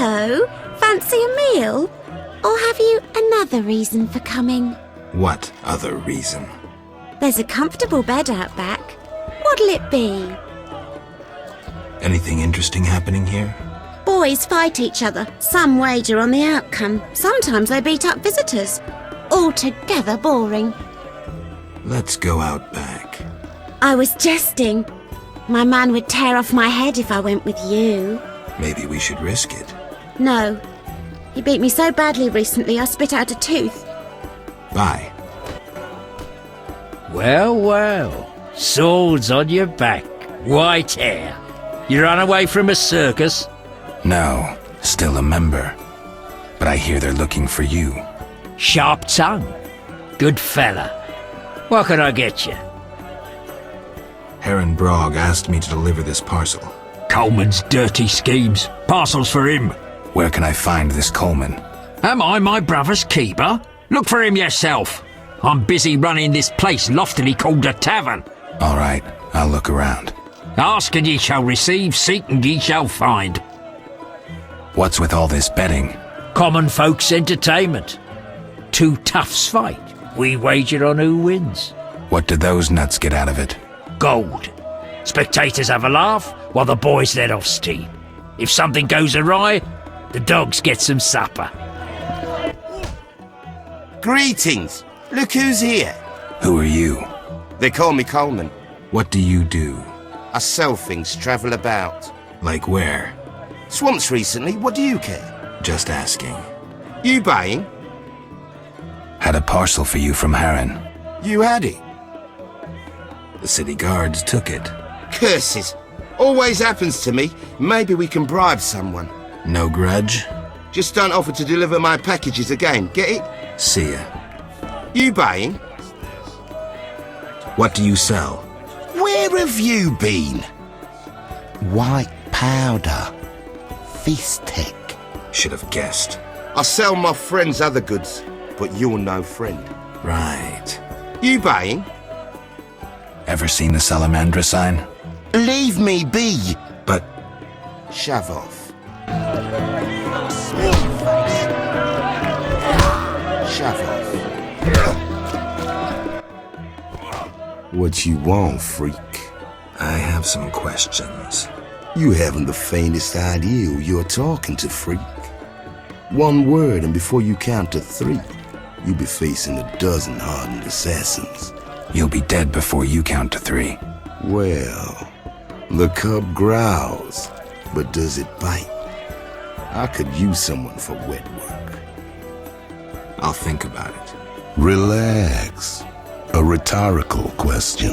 Hello, fancy a meal? Or have you another reason for coming? What other reason? There's a comfortable bed out back. What'll it be? Anything interesting happening here? Boys fight each other. Some wager on the outcome. Sometimes they beat up visitors. Altogether boring. Let's go out back. I was jesting. My man would tear off my head if I went with you. Maybe we should risk it. No. He beat me so badly recently I spit out a tooth. Bye. Well, well. Swords on your back. White hair. You ran away from a circus? No, still a member. But I hear they're looking for you. Sharp tongue. Good fella. What can I get you? Heron Brog asked me to deliver this parcel. Coleman's dirty schemes. Parcels for him. Where can I find this Coleman? Am I my brother's keeper? Look for him yourself. I'm busy running this place loftily called a tavern. All right, I'll look around. Ask and ye shall receive, seek and ye shall find. What's with all this betting? Common folks' entertainment. Two toughs fight. We wager on who wins. What do those nuts get out of it? Gold. Spectators have a laugh while the boys let off steam. If something goes awry, the dogs get some supper. Greetings! Look who's here. Who are you? They call me Coleman. What do you do? I sell things, travel about. Like where? Swamps recently, what do you care? Just asking. You buying? Had a parcel for you from Heron. You had it. The city guards took it. Curses! Always happens to me. Maybe we can bribe someone. No grudge? Just don't offer to deliver my packages again, get it? See ya. You buying? What do you sell? Where have you been? White powder. Fist tech. Should have guessed. I sell my friends other goods, but you're no friend. Right. You buying? Ever seen the Salamandra sign? Leave me be. But Shove off. Shove off. What you want, freak? I have some questions. You haven't the faintest idea who you're talking to, freak. One word, and before you count to 3, you'll be facing a dozen hardened assassins. You'll be dead before you count to 3. Well, the cub growls, but does it bite? I could use someone for wet work. I'll think about it. Relax. A rhetorical question.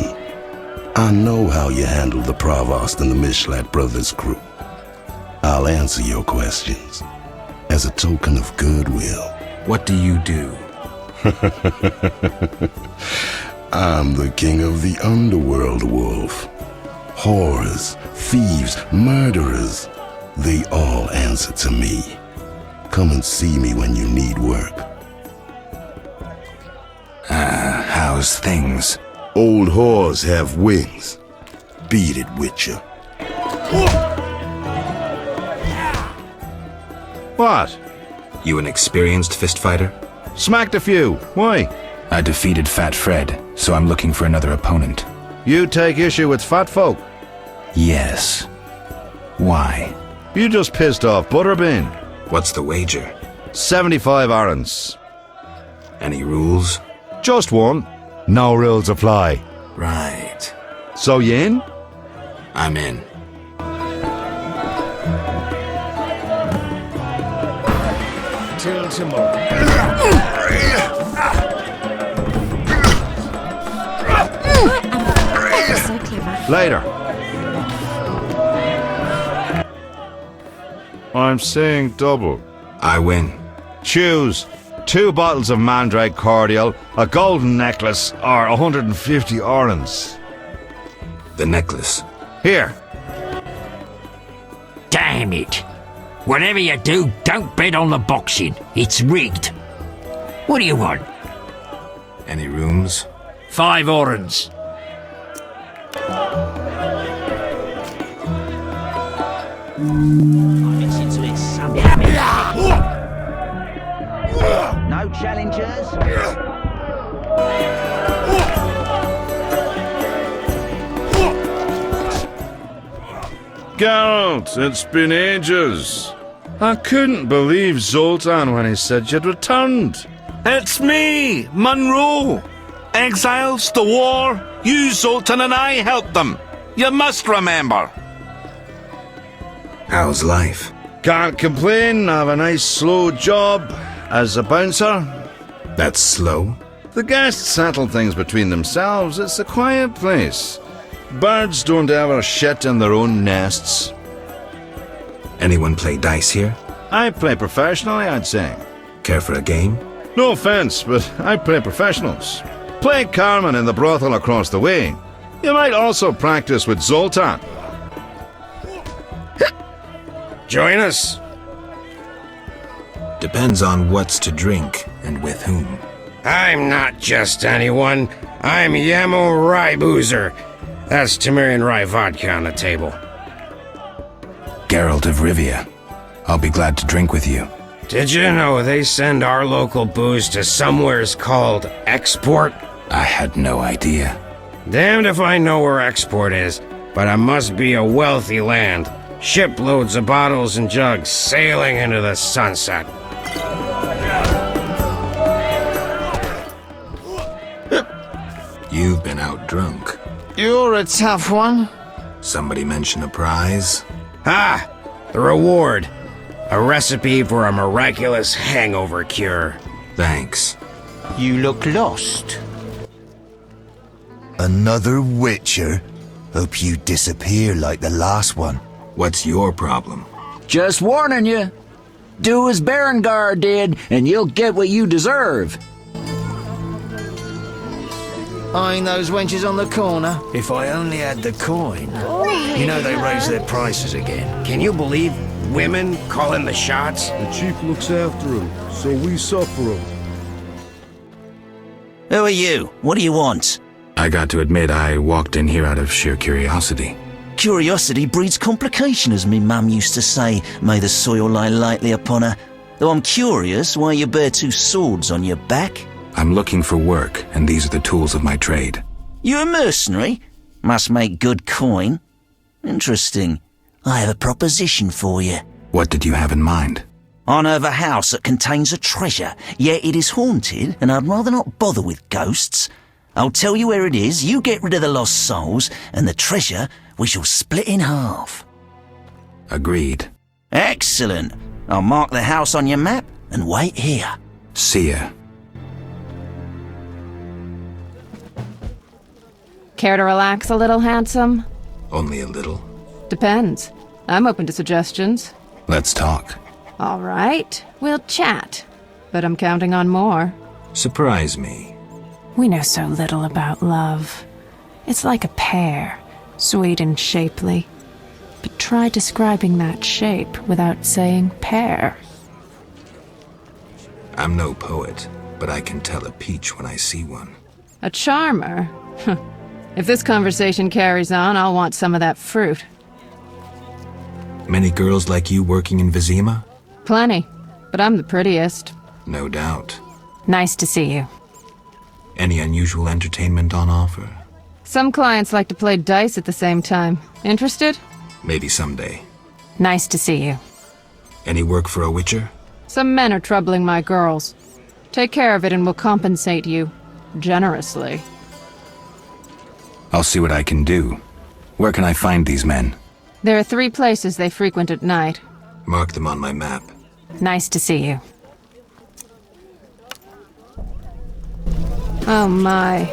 I know how you handled the Provost and the Mishlat brothers' crew. I'll answer your questions as a token of goodwill. What do you do? I'm the king of the underworld, Wolf. Whores, thieves, murderers, they all answer to me. Come and see me when you need work. How's things? Old whores have wings. Beat it, Witcher. What? You an experienced fist fighter? Smacked a few. Why? I defeated Fat Fred, so I'm looking for another opponent. You take issue with fat folk? Yes. Why? You just pissed off Butterbean. What's the wager? 75 arons. Any rules? Just one. No rules apply. Right. So you in? I'm in. Till tomorrow. So clever. Later. I'm saying double. I win. Choose 2 bottles of Mandrake cordial, a golden necklace, or 150 orens. The necklace. Here. Damn it. Whatever you do, don't bet on the boxing. It's rigged. What do you want? Any rooms? 5 orens. I'm into it, challengers. Geralt, it's been ages. I couldn't believe Zoltan when he said you'd returned. It's me, Monroe. Exiles, the war, you, Zoltan, and I helped them. You must remember. How's life? Can't complain, I have a nice slow job as a bouncer. That's slow. The guests settle things between themselves. It's a quiet place. Birds don't ever shit in their own nests. Anyone play dice here? I play professionally, I'd say. Care for a game? No offense, but I play professionals. Play Carmen in the brothel across the way. You might also practice with Zoltan. Join us. Depends on what's to drink and with whom. I'm not just anyone. I'm Yamo Rye Boozer. That's Temerian Rye vodka on the table. Geralt of Rivia. I'll be glad to drink with you. Did you know they send our local booze to somewheres called Export? I had no idea. Damned if I know where Export is, but it must be a wealthy land. Shiploads of bottles and jugs sailing into the sunset. You've been out drunk. You're a tough one. Somebody mention a prize? Ah! The reward. A recipe for a miraculous hangover cure. Thanks. You look lost. Another Witcher? Hope you disappear like the last one. What's your problem? Just warning you. Do as Berengar did, and you'll get what you deserve. Eyeing those wenches on the corner. If I only had the coin. You know they raised their prices again. Can you believe women calling the shots? The chief looks after him, so we suffer him. Who are you? What do you want? I got to admit I walked in here out of sheer curiosity. Curiosity breeds complication, as me mum used to say. May the soil lie lightly upon her. Though I'm curious why you bear two swords on your back. I'm looking for work, and these are the tools of my trade. You a mercenary? Must make good coin. Interesting. I have a proposition for you. What did you have in mind? I know of a house that contains a treasure, yet it is haunted, and I'd rather not bother with ghosts. I'll tell you where it is, you get rid of the lost souls, and the treasure we shall split in half. Agreed. Excellent. I'll mark the house on your map and wait here. See ya. Care to relax a little, handsome? Only a little. Depends. I'm open to suggestions. Let's talk. All right, we'll chat. But I'm counting on more. Surprise me. We know so little about love. It's like a pear, sweet and shapely. But try describing that shape without saying pear. I'm no poet, but I can tell a peach when I see one. A charmer? If this conversation carries on, I'll want some of that fruit. Many girls like you working in Vizima? Plenty, but I'm the prettiest. No doubt. Nice to see you. Any unusual entertainment on offer? Some clients like to play dice at the same time. Interested? Maybe someday. Nice to see you. Any work for a witcher? Some men are troubling my girls. Take care of it and we'll compensate you. Generously. I'll see what I can do. Where can I find these men? There are 3 places they frequent at night. Mark them on my map. Nice to see you. Oh my.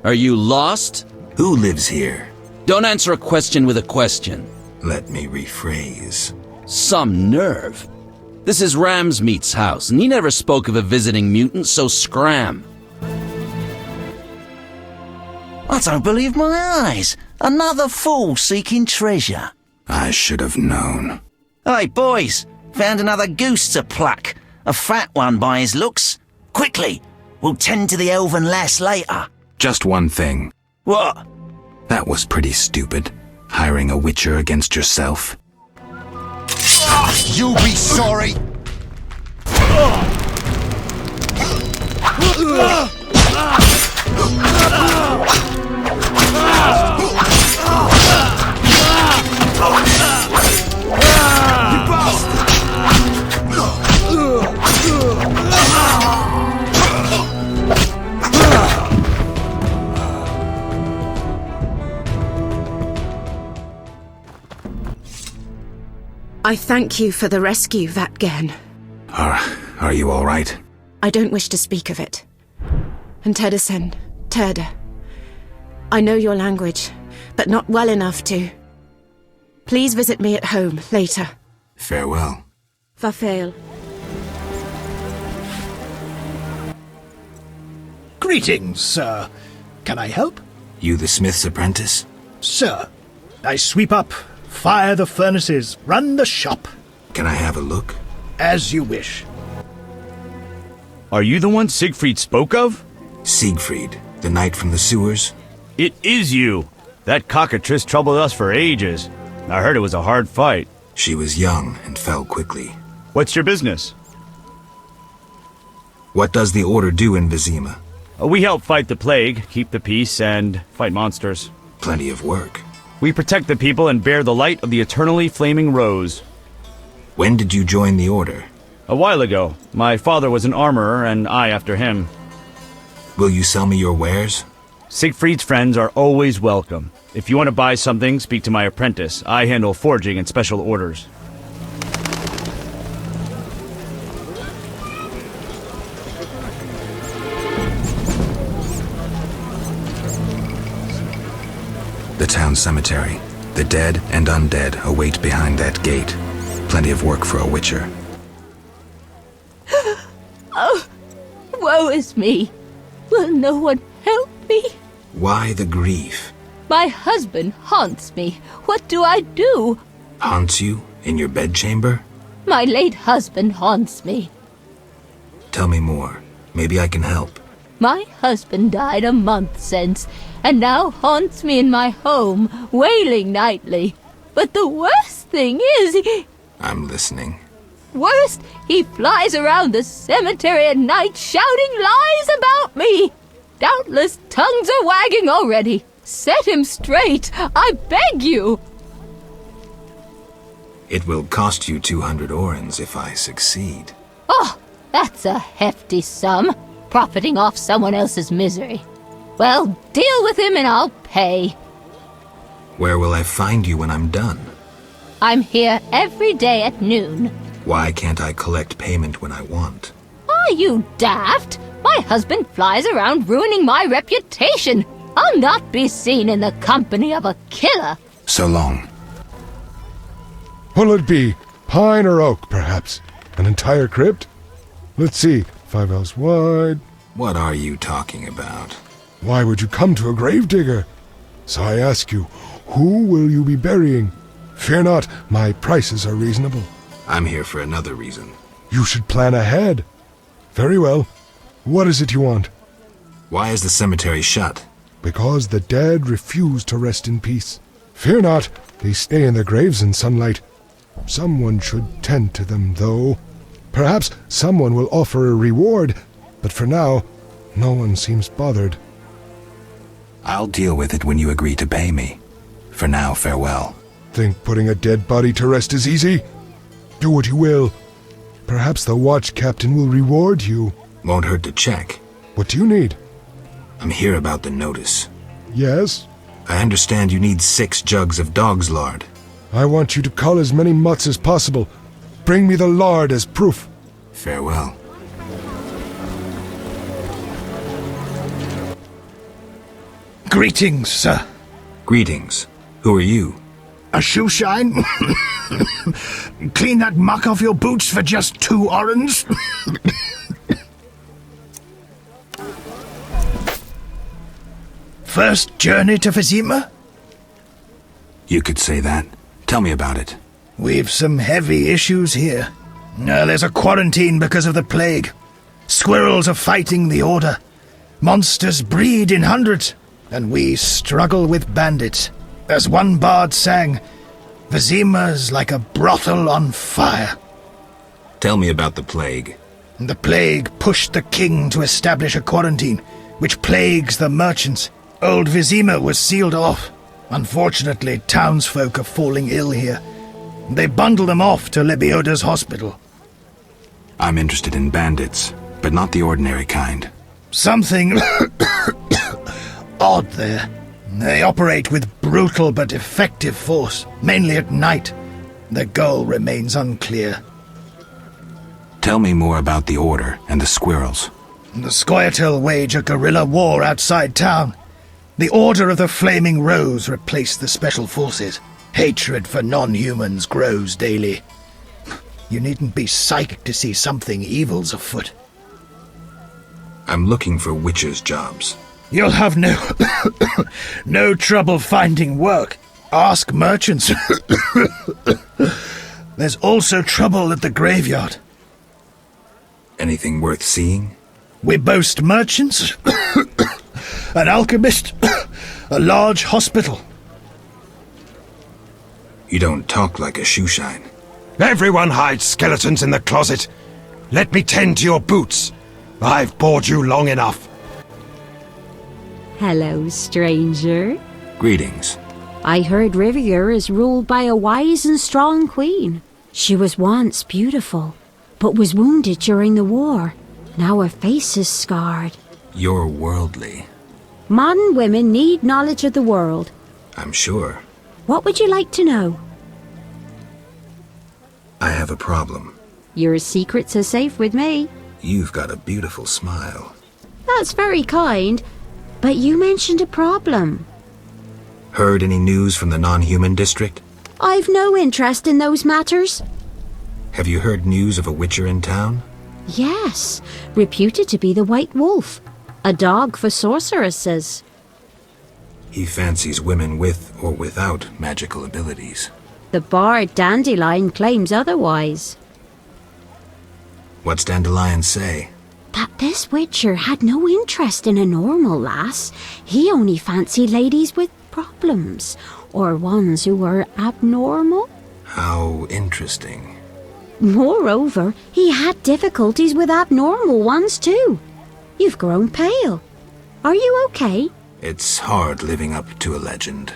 Are you lost? Who lives here? Don't answer a question with a question. Let me rephrase. Some nerve. This is Ramsmeat's house, and he never spoke of a visiting mutant, so scram. I don't believe my eyes. Another fool seeking treasure. I should have known. Hey, boys, found another goose to pluck. A fat one by his looks. Quickly, we'll tend to the elven lass later. Just one thing. What? That was pretty stupid. Hiring a witcher against yourself. You'll be sorry! I thank you for the rescue, Vatgen. Are you all right? I don't wish to speak of it. And Teddersen, Turda. I know your language, but not well enough to. Please visit me at home later. Farewell. Farfail. Greetings, sir. Can I help? You the smith's apprentice? Sir, I sweep up, fire the furnaces, run the shop. Can I have a look? As you wish. Are you the one Siegfried spoke of? Siegfried, the knight from the sewers? It is you. That cockatrice troubled us for ages. I heard it was a hard fight. She was young and fell quickly. What's your business? What does the Order do in Vizima? We help fight the plague, keep the peace, and fight monsters. Plenty of work. We protect the people and bear the light of the eternally flaming rose. When did you join the Order? A while ago. My father was an armorer, and I after him. Will you sell me your wares? Siegfried's friends are always welcome. If you want to buy something, speak to my apprentice. I handle forging and special orders. The town cemetery. The dead and undead await behind that gate. Plenty of work for a witcher. Oh, woe is me. Will no one help me? Why the grief? My husband haunts me. What do I do? Haunts you? In your bedchamber? My late husband haunts me. Tell me more. Maybe I can help. My husband died a month since, and now haunts me in my home, wailing nightly. But the worst thing is, I'm listening. Worst, he flies around the cemetery at night shouting lies about me. Doubtless tongues are wagging already. Set him straight, I beg you. It will cost you 200 orens if I succeed. Oh, that's a hefty sum, profiting off someone else's misery. Well, deal with him and I'll pay. Where will I find you when I'm done? I'm here every day at noon. Why can't I collect payment when I want? Are you daft? My husband flies around ruining my reputation. I'll not be seen in the company of a killer. So long. What'll it be? Pine or oak, perhaps? An entire crypt? Let's see. 5 ells wide. What are you talking about? Why would you come to a gravedigger? So I ask you, who will you be burying? Fear not, my prices are reasonable. I'm here for another reason. You should plan ahead. Very well. What is it you want? Why is the cemetery shut? Because the dead refuse to rest in peace. Fear not, they stay in their graves in sunlight. Someone should tend to them, though. Perhaps someone will offer a reward, but for now, no one seems bothered. I'll deal with it when you agree to pay me. For now, farewell. Think putting a dead body to rest is easy? Do what you will. Perhaps the watch captain will reward you. Won't hurt to check. What do you need? I'm here about the notice. Yes? I understand you need 6 jugs of dog's lard. I want you to cull as many mutts as possible. Bring me the lard as proof. Farewell. Greetings, sir. Greetings. Who are you? A shoe shine? Clean that muck off your boots for just 2 orens? First journey to Vizima? You could say that. Tell me about it. We've some heavy issues here. There's a quarantine because of the plague. Squirrels are fighting the Order. Monsters breed in hundreds, and we struggle with bandits. As one bard sang, Vizima's like a brothel on fire. Tell me about the plague. The plague pushed the king to establish a quarantine, which plagues the merchants. Old Vizima was sealed off. Unfortunately, townsfolk are falling ill here. They bundle them off to Lebioda's hospital. I'm interested in bandits, but not the ordinary kind. Something odd there. They operate with brutal but effective force, mainly at night. Their goal remains unclear. Tell me more about the Order and the squirrels. The Scoia'tael wage a guerrilla war outside town. The Order of the Flaming Rose replaced the Special Forces. Hatred for non-humans grows daily. You needn't be psychic to see something evil's afoot. I'm looking for witches' jobs. You'll have no trouble finding work. Ask merchants. There's also trouble at the graveyard. Anything worth seeing? We boast merchants, an alchemist, a large hospital. You don't talk like a shoeshine. Everyone hides skeletons in the closet. Let me tend to your boots. I've bored you long enough. Hello, stranger. Greetings. I heard Rivia is ruled by a wise and strong queen. She was once beautiful, but was wounded during the war. Now her face is scarred. You're worldly. Modern women need knowledge of the world. I'm sure. What would you like to know? I have a problem. Your secrets are safe with me. You've got a beautiful smile. That's very kind, but you mentioned a problem. Heard any news from the non-human district? I've no interest in those matters. Have you heard news of a witcher in town? Yes, reputed to be the White Wolf, a dog for sorceresses. He fancies women with or without magical abilities. The bard Dandelion claims otherwise. What's Dandelion say? That this witcher had no interest in a normal lass. He only fancied ladies with problems, or ones who were abnormal. How interesting. Moreover, he had difficulties with abnormal ones too. You've grown pale. Are you okay? It's hard living up to a legend.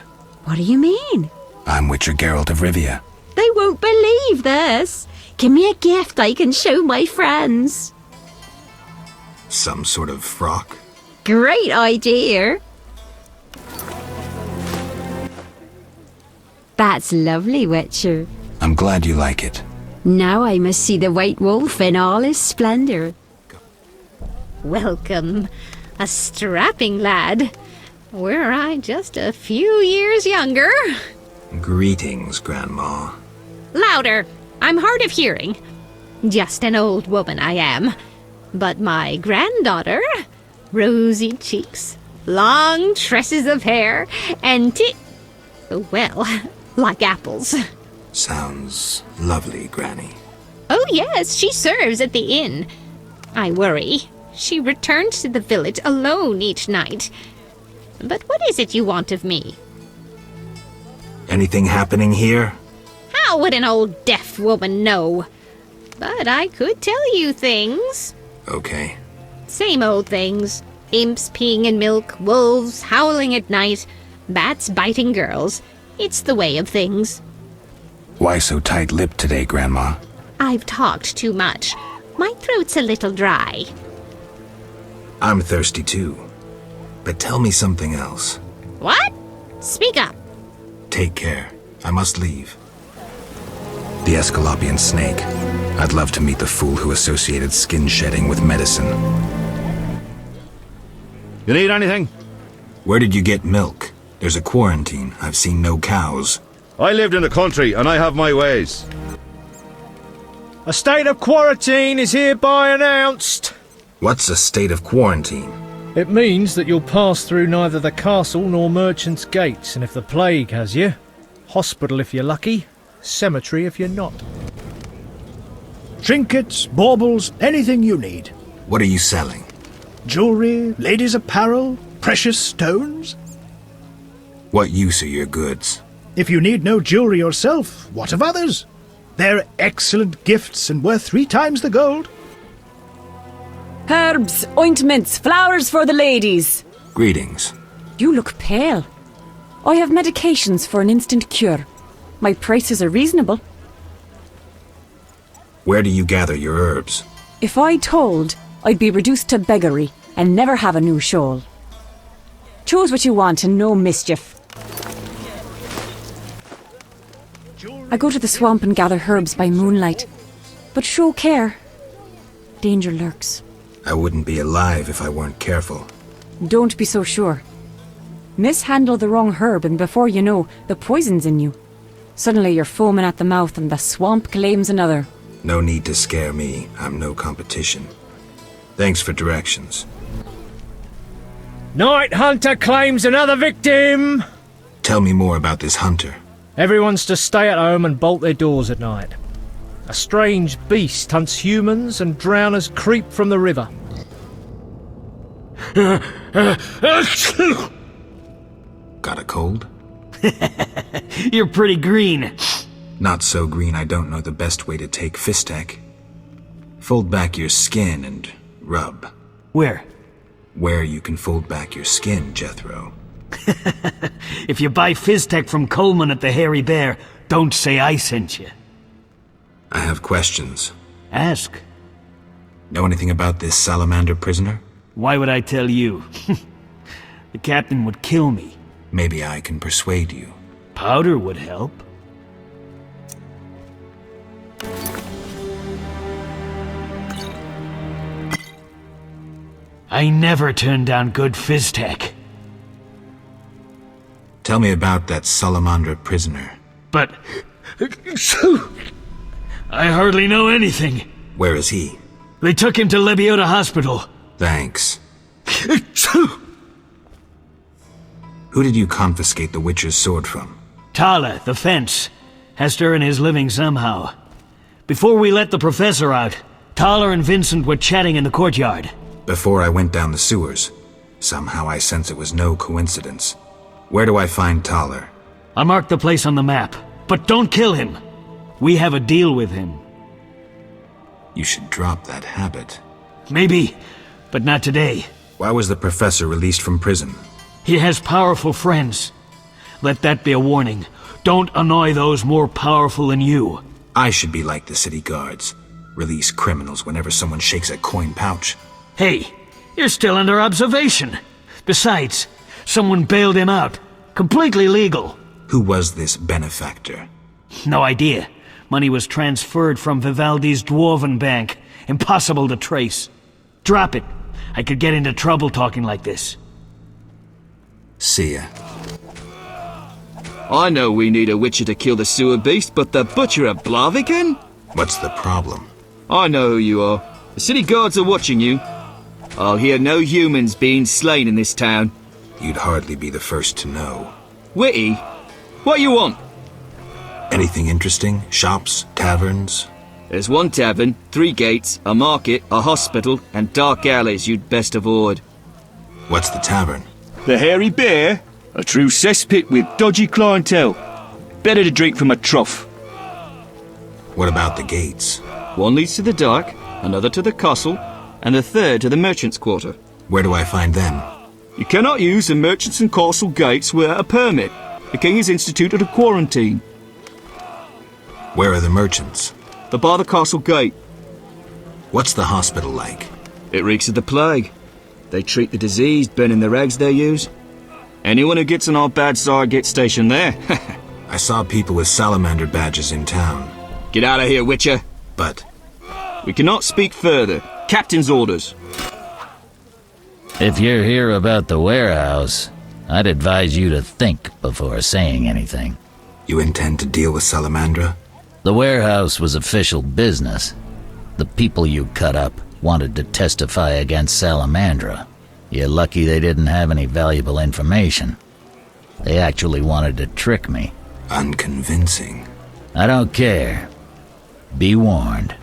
What do you mean? I'm Witcher Geralt of Rivia. They won't believe this. Give me a gift I can show my friends. Some sort of frock? Great idea. That's lovely, Witcher. I'm glad you like it. Now I must see the White Wolf in all his splendor. Welcome, a strapping lad. Were I just a few years younger. Greetings, Grandma. Louder! I'm hard of hearing. Just an old woman I am. But my granddaughter, rosy cheeks, long tresses of hair, and well, like apples. Sounds lovely, Granny. Oh yes, she serves at the inn. I worry. She returns to the village alone each night. But what is it you want of me? Anything happening here? How would an old deaf woman know? But I could tell you things. Okay. Same old things. Imps peeing in milk, wolves howling at night, bats biting girls. It's the way of things. Why so tight-lipped today, Grandma? I've talked too much. My throat's a little dry. I'm thirsty too. But tell me something else. What? Speak up. Take care. I must leave. The Escalopian snake. I'd love to meet the fool who associated skin shedding with medicine. You need anything? Where did you get milk? There's a quarantine. I've seen no cows. I lived in the country, and I have my ways. A state of quarantine is hereby announced. What's a state of quarantine? It means that you'll pass through neither the castle nor merchant's gates, and if the plague has you, hospital if you're lucky, cemetery if you're not. Trinkets, baubles, anything you need. What are you selling? Jewelry, ladies' apparel, precious stones. What use are your goods? If you need no jewelry yourself, what of others? They're excellent gifts and worth 3 times the gold. Herbs, ointments, flowers for the ladies. Greetings. You look pale. I have medications for an instant cure. My prices are reasonable. Where do you gather your herbs? If I told, I'd be reduced to beggary and never have a new shawl. Choose what you want and no mischief. I go to the swamp and gather herbs by moonlight. But show care. Danger lurks. I wouldn't be alive if I weren't careful. Don't be so sure. Mishandle the wrong herb and before you know, the poison's in you. Suddenly you're foaming at the mouth and the swamp claims another. No need to scare me. I'm no competition. Thanks for directions. Night Hunter claims another victim! Tell me more about this hunter. Everyone's to stay at home and bolt their doors at night. A strange beast hunts humans and drowners creep from the river. Got a cold? You're pretty green. Not so green I don't know the best way to take Fistek. Fold back your skin and rub. Where? Where you can fold back your skin, Jethro. If you buy Fizztech from Coleman at the Hairy Bear, don't say I sent you. I have questions. Ask. Know anything about this Salamander prisoner? Why would I tell you? The captain would kill me. Maybe I can persuade you. Powder would help. I never turn down good Fizztech. Tell me about that Salamandra prisoner. But... I hardly know anything. Where is he? They took him to Lebiota Hospital. Thanks. Who did you confiscate the Witcher's sword from? Tala, the fence. Has to earn his living somehow. Before we let the professor out, Tala and Vincent were chatting in the courtyard. Before I went down the sewers. Somehow I sense it was no coincidence. Where do I find Thaler? I marked the place on the map, but don't kill him. We have a deal with him. You should drop that habit. Maybe, but not today. Why was the professor released from prison? He has powerful friends. Let that be a warning. Don't annoy those more powerful than you. I should be like the city guards. Release criminals whenever someone shakes a coin pouch. Hey, you're still under observation. Besides, someone bailed him out. Completely legal. Who was this benefactor? No idea. Money was transferred from Vivaldi's Dwarven Bank. Impossible to trace. Drop it. I could get into trouble talking like this. See ya. I know we need a witcher to kill the sewer beast, but the butcher of Blaviken? What's the problem? I know who you are. The city guards are watching you. I'll hear no humans being slain in this town. You'd hardly be the first to know. Witty? What you want? Anything interesting? Shops? Taverns? There's one tavern, 3 gates, a market, a hospital, and dark alleys you'd best avoid. What's the tavern? The Hairy Bear? A true cesspit with dodgy clientele. Better to drink from a trough. What about the gates? One leads to the dock, another to the castle, and the third to the merchant's quarter. Where do I find them? You cannot use the merchants and castle gates without a permit. The king has instituted a quarantine. Where are the merchants? They're by the castle gate. What's the hospital like? It reeks of the plague. They treat the diseased, burning the rags they use. Anyone who gets on our bad side gets stationed there. I saw people with salamander badges in town. Get out of here, Witcher. But... we cannot speak further. Captain's orders. If you're here about the warehouse, I'd advise you to think before saying anything. You intend to deal with Salamandra? The warehouse was official business. The people you cut up wanted to testify against Salamandra. You're lucky they didn't have any valuable information. They actually wanted to trick me. Unconvincing. I don't care. Be warned.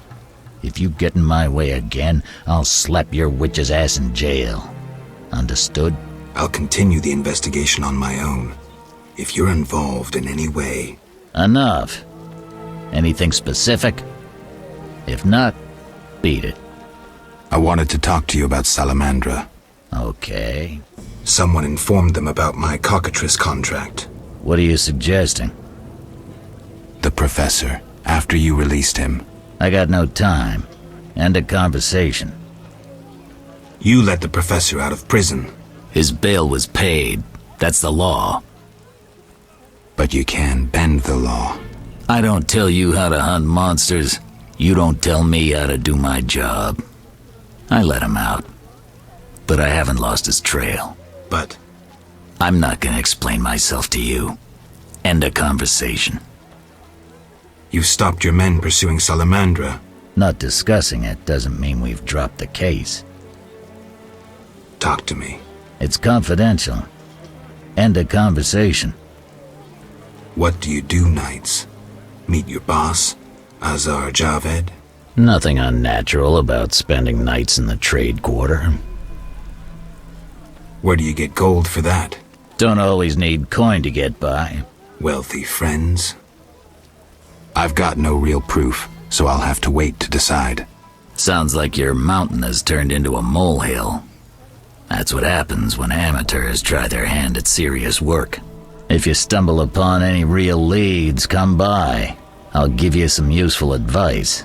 If you get in my way again, I'll slap your witch's ass in jail. Understood? I'll continue the investigation on my own. If you're involved in any way... Enough. Anything specific? If not, beat it. I wanted to talk to you about Salamandra. Okay. Someone informed them about my cockatrice contract. What are you suggesting? The professor, after you released him. I got no time. End of conversation. You let the professor out of prison. His bail was paid. That's the law. But you can bend the law. I don't tell you how to hunt monsters. You don't tell me how to do my job. I let him out. But I haven't lost his trail. But? I'm not gonna explain myself to you. End of conversation. You've stopped your men pursuing Salamandra. Not discussing it doesn't mean we've dropped the case. Talk to me. It's confidential. End of conversation. What do you do nights? Meet your boss, Azar Javed? Nothing unnatural about spending nights in the trade quarter. Where do you get gold for that? Don't always need coin to get by. Wealthy friends? I've got no real proof, so I'll have to wait to decide. Sounds like your mountain has turned into a molehill. That's what happens when amateurs try their hand at serious work. If you stumble upon any real leads, come by. I'll give you some useful advice.